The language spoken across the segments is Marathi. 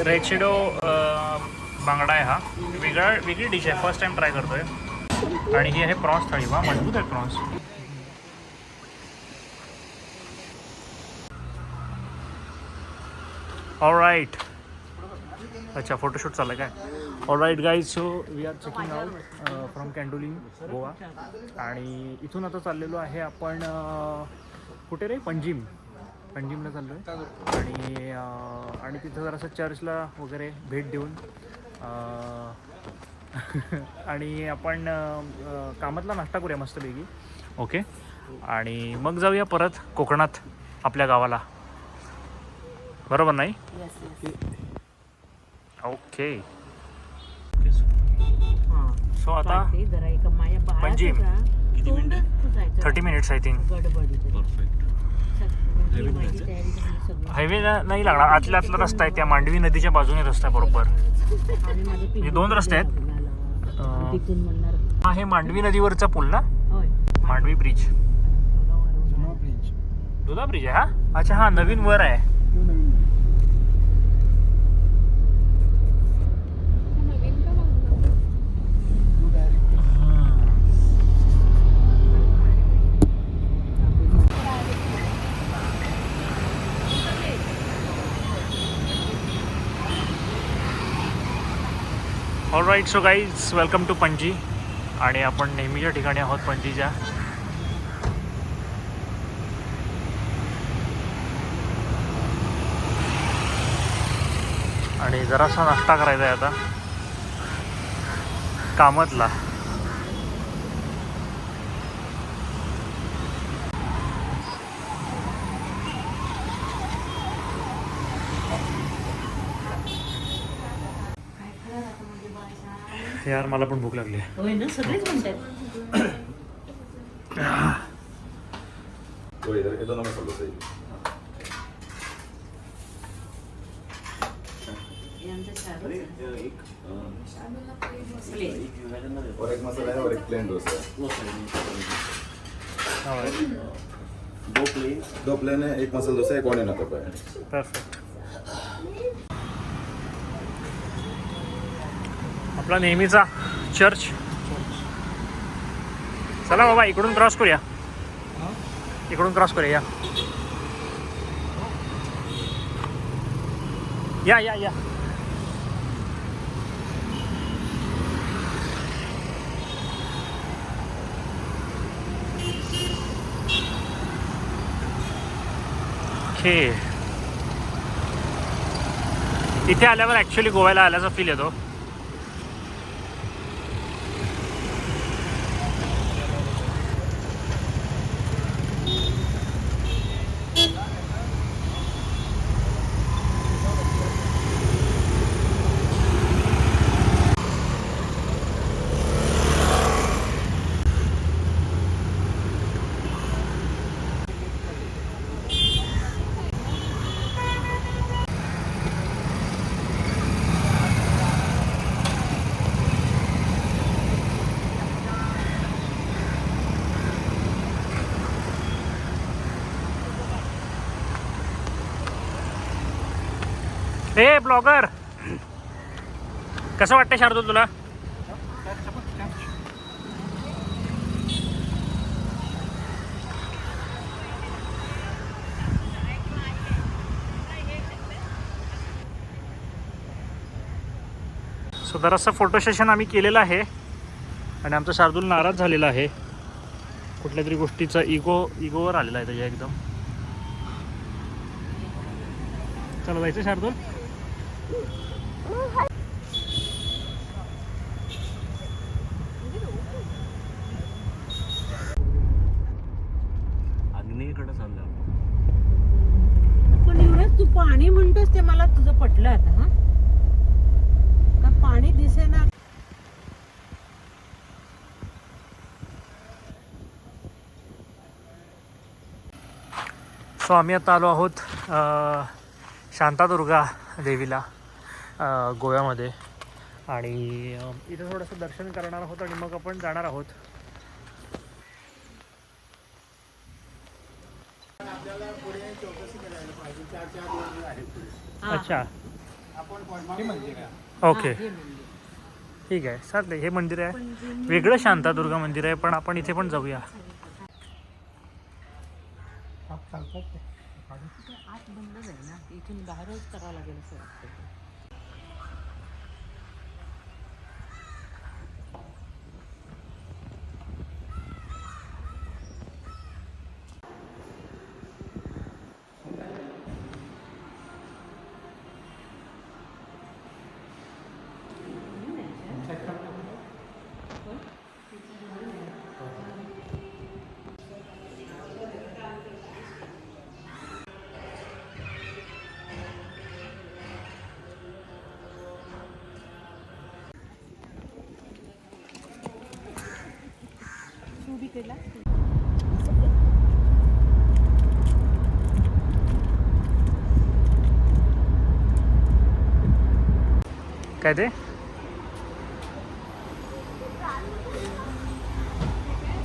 रेचिडो बांगडा आहे हा. वेगळी डिश आहे, फर्स्ट टाइम ट्राय करतोय. आणि ही आहे प्रॉन्स थाळी. वा, मजबूत आहे प्रॉन्स. ऑलराईट. अच्छा, फोटोशूट चाललं काय? Alright guys, so we are checking out from Candolim Goa. आणि इथून आता चाललेलो आहे आपण कुठे रे? पंजिमला चाललो आहे. आणि तिथं जरासं चर्चला वगैरे भेट देऊन आणि आपण कामातला नाश्ता करूया मस्तपैकी. ओके. आणि मग जाऊया परत कोकणात आपल्या गावाला. बरोबर नाही? ओके. सो आता पंजिम. किती minute? 30 minutes I think. Highway नाही लागणार. आतला रस्ता आहे, त्या मांडवी नदीच्या बाजूने रस्ता आहे बरोबर. हे 2 रस्ते आहेत. हा, हे मांडवी नदीवरचा पूल ना? मांडवी ब्रिज. दुधा ब्रिज आहे हा. अच्छा, हा नवीन वर आहे. Alright, so guys, welcome to Panaji. आणि आपण नेहमीच्या ठिकाणी आहोत पणजीच्या. आणि जरासा नाश्ता करायचा आहे आता कामतला. यार, मला पण भूक लागली. होय ना, सगळेच म्हणतात. और एक मसाला है और एक प्लेन डोसा है. दो प्लेन है, एक मसाला डोसा, एक ऑनियन अटक है. परफेक्ट. आपला नेहमीचा चर्च. चला बाबा, इकडून क्रॉस करूया. या. ओके. इथे आल्यावर ॲक्च्युली गोव्याला आल्याचा फील येतो. ए ब्लॉगर, कसं वाटतं शार्दूल तुला? सो जरासं फोटो सेशन आम्ही केलेलं आहे. आणि आमचा शार्दूल नाराज झालेला आहे कुठल्या तरी गोष्टीचा. इगोवर आलेला आहे त्याच्या एकदम. चला जायचं शार्दूल. अग्नीकडे चाललं. पण एवढंच तू पाणी म्हणतोस ते मला तुझं पटलं आता. हा, का पाणी दिसेना. सो आम्ही आता आलो आहोत शांतादुर्गा देवीला गोव्यामध्ये. आणि इथं थोडंसं दर्शन करणार आहोत आणि मग आपण जाणार आहोत. अच्छा ओके ठीक आहे चालतंय. हे मंदिर आहे वेगळं शांतादुर्गा मंदिर आहे पण आपण इथे पण जाऊया. आत बंदच आहे ना इथून बाहेरच करावं लागेल असं वाटतं. काय ते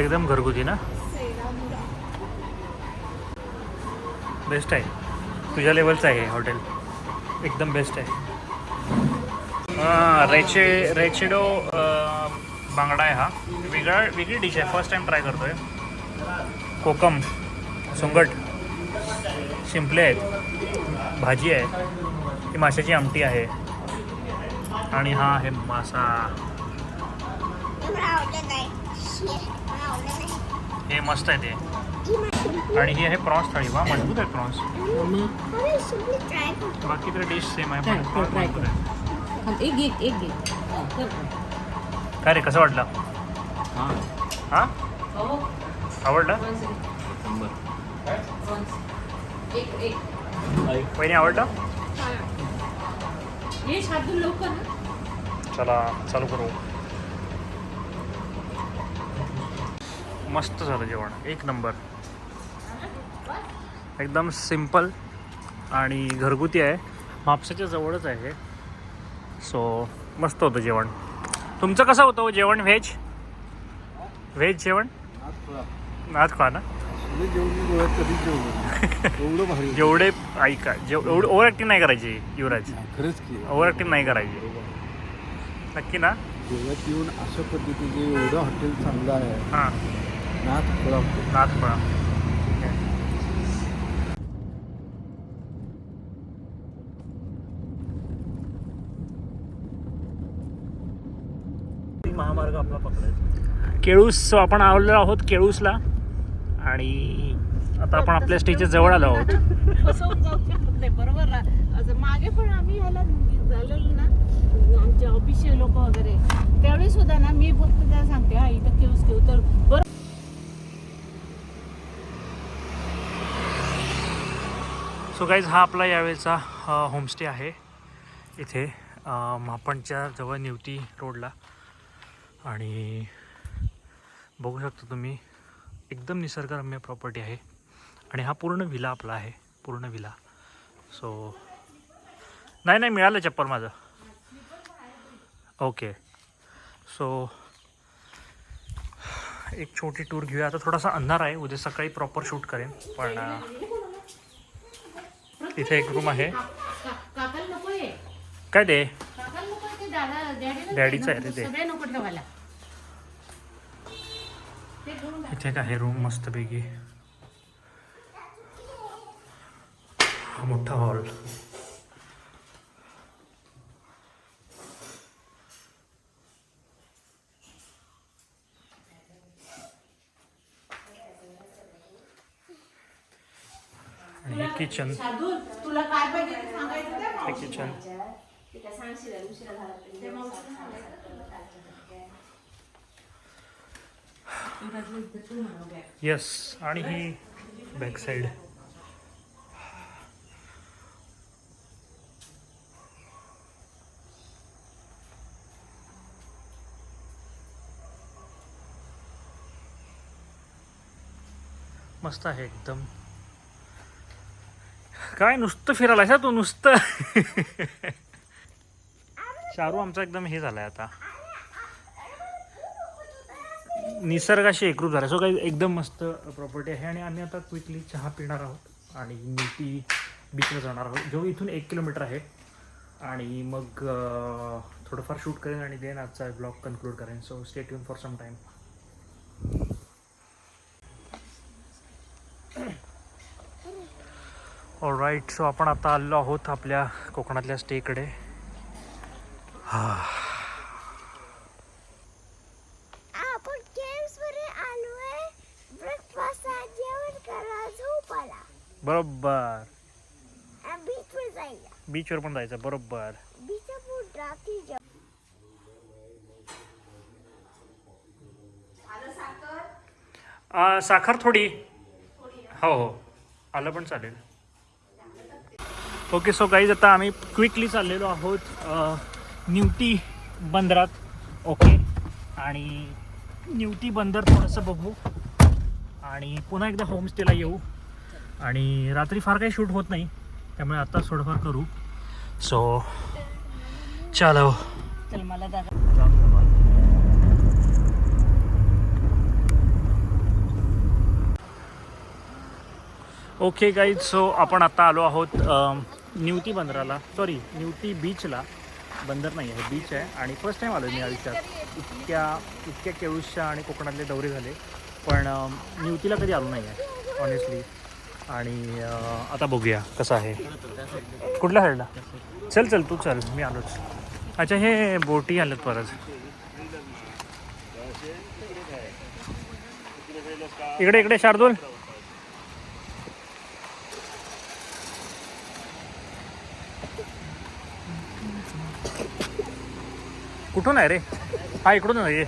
एकदम घरगुती ना बेस्ट आहे तुझ्या लेवलचं आहे हॉटेल एकदम बेस्ट आहे. रेचिडो बांगडा आहे हा वेगळी डिश आहे फर्स्ट टाइम ट्राय करतोय. कोकम सुंगट शिंपले आहेत भाजी आहे ही माशाची आमटी आहे आणि हा आहे मासा. हे मस्त आहे ते आणि ही आहे प्रॉन्स थाळी. वा मजबूत आहे प्रॉन्स. बाकी तर डिश सेम आहे पण प्रॉन्स मजबूत आहे. काय रे कसं वाटलं? हां आवडलं वहिनी आवडलं? चला चालू करू. मस्त झालं जेवण एक नंबर एकदम सिंपल आणि घरगुती आहे. म्हापसाच्या जवळच आहे सो मस्त होतं जेवण. तुमचं कसं होतं जेवण? व्हेज जेवण आज खा ना जेवढे ऐका एवढं ओव्हर ॲक्टिंग नाही करायची युवराज. खरंच की ओव्हर ॲक्टिंग नाही करायची नक्की ना. गोव्यात येऊन अशा पद्धतीचे एवढं हॉटेल चांगलं आहे. हां नाथफळा महामार्ग आपला पकडायचा. केळूस आपण आलेलो आहोत केळूसला आणि आता आपण आपल्या स्टेजच्या जवळ आलो आहोत. बरोबर असं मागे पण आम्ही ह्याला झालेलो ना आमचे ऑफिसचे लोक वगैरे त्यावेळी सुद्धा ना मी फक्त त्याला सांगते हा इथं केळूस घेऊ तर बरं. सो गाईज हा आपला यावेळेचा होमस्टे आहे इथे मापणच्या जवळ निवती रोडला आणि बघू शकता तुम्ही एकदम निसर्गरम्य प्रॉपर्टी आहे आणि हा पूर्ण विला आपला आहे पूर्ण विला. सो नाही मिळालं चप्पल माझं. ओके सो एक छोटी टूर घेऊया. आता थोडासा अंधार आहे उद्या सकाळी प्रॉपर शूट करेन पण इथे एक रूम आहे. काय ते डॅडीचं आहे रे ते. इथे एक आहे रूम मस्तपैकी मोठा हॉल. आणि हे किचन. तुला काय पाहिजे ते सांगायचं हे किचन येस आणि ही बॅक साईड. मस्त आहे एकदम. काय नुसतं फिरायला तू नुसतं शारू आमचा एकदम हे झालाय आता, निसर्गाशी एकरूप झाला. सो काही एकदम मस्त प्रॉपर्टी आहे. आणि आम्ही आता क्विकली चहा पिणार आहोत आणि न्यूटी बीचला जाणार आहोत, जो इथून 1 किलोमीटर आहे. आणि मग थोडंफार शूट करेन आणि देन आजचा ब्लॉग कन्क्लूड करेन. So stay tune for some time. Alright, so आपण आता आलेलो आहोत आपल्या कोकणातल्या स्टेकडे. आपण केव्स मध्ये आलोय. ब्रेकफास्ट जेवण करा, झोपायला बरोबर. आणि बीच वर जायला. बीचवर पण जायचं. बरोबर. बीच वर रात्री साखर थोडी. हो हो, आलं पण चालेल. ओके, सो गाईज आता आम्ही क्विकली चाललेलो आहोत न्यूटी बंदरात. ओके, आणि न्यूटी बंदर थोडंसं बघू आणि पुन्हा एकदा होमस्टेला येऊ. आणि रात्री फार काही शूट होत नाही, त्यामुळे आता थोडंफार करू. सो चलो. चल मला दादा. ओके गाईज, सो आपण आता आलो आहोत न्यूटी बंदराला, सॉरी न्यूटी बीचला. बंदर नाही आहे, बीच आहे. आणि फर्स्ट टाईम आलो मी आयुष्यात. इतक्या केळूसच्या आणि कोकणातले दौरे झाले, पण न्यूटीला कधी आलो नाही आहे ऑनेस्टली. आणि आता बघूया कसं आहे. कुठल्या साईडला? चल चल तू चल, मी आलोच. अच्छा, हे बोटी आल्यात परत. इकडे इकडे शार्दूल. कुठून आहे रे? हा इकडून आहे.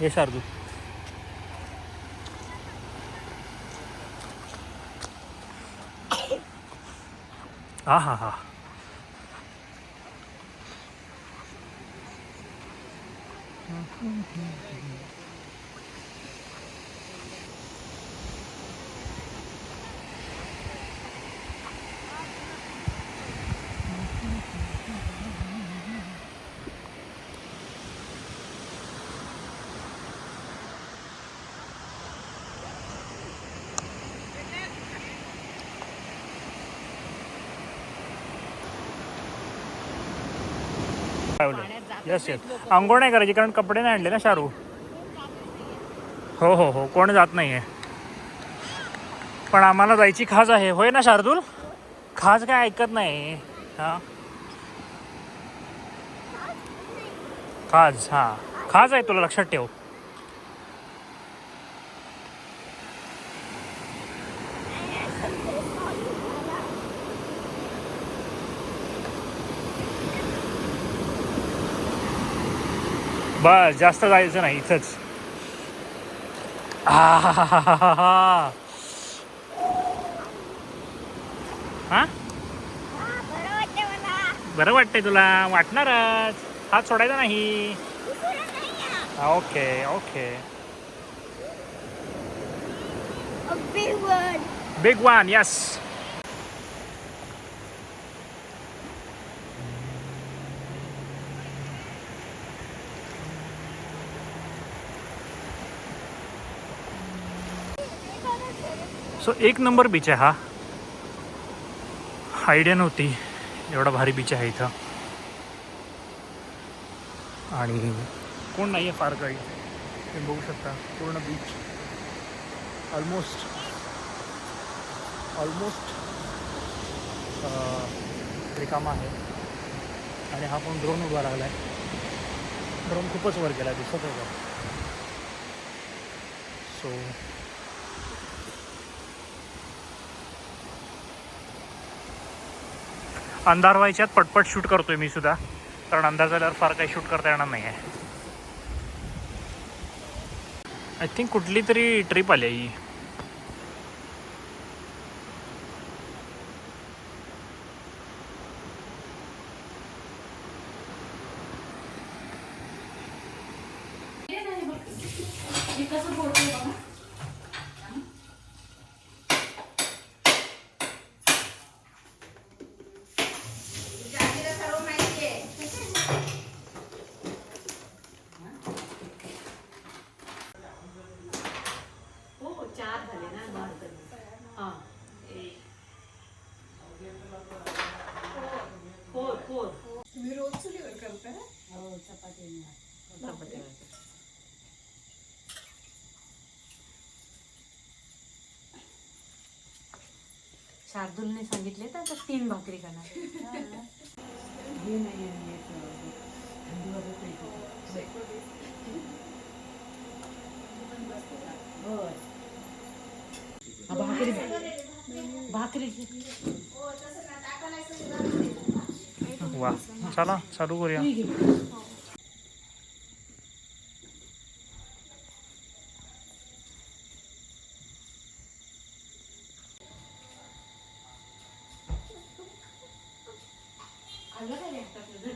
ये शार्दूल. हा हा हा. Yes yes. आंघोळ नाही करायची कारण कपडे नाही आणले ना शारू. हो हो हो, कोण जात नाही आहे. पण आम्हाला जायची खाज आहे, होय ना शार्दूल? खाज काय ऐकत नाही. हां, खाज. हां, खाज आहे, तुला लक्षात ठेव. बस, जास्त जायचं नाही इथंच. हां, बरं वाटतंय तुला? वाटणारच, हात सोडायचा नाही. Okay okay. Big one. Yes. So 1 number beach आहे हा. आयडिया नव्हती एवढा भारी बीच आहे इथं. आणि कोण नाही आहे फार काही. तुम्ही बघू शकता पूर्ण बीच ऑलमोस्ट रिकामा आहे. आणि हा पण ड्रोन उभा राहिला आहे. ड्रोन खूपच वर गेला, दिसत आहे का? सो अंधार व्हायच्यात पटपट शूट करतोय मी सुद्धा, कारण अंधार झाल्यावर फार काही शूट करता येणार नाही आहे. आय थिंक कुठली तरी ट्रिप आली आहे. चपात्या. शार्दूलने सांगितले तर आता 3 भाकरी खाणार. हे नाही आहे, थंडी वाजत नाही. होय. हा, भाकरी भाकरी वा चला चालू करूया. तू घे. आलं काय एकटा तुझं?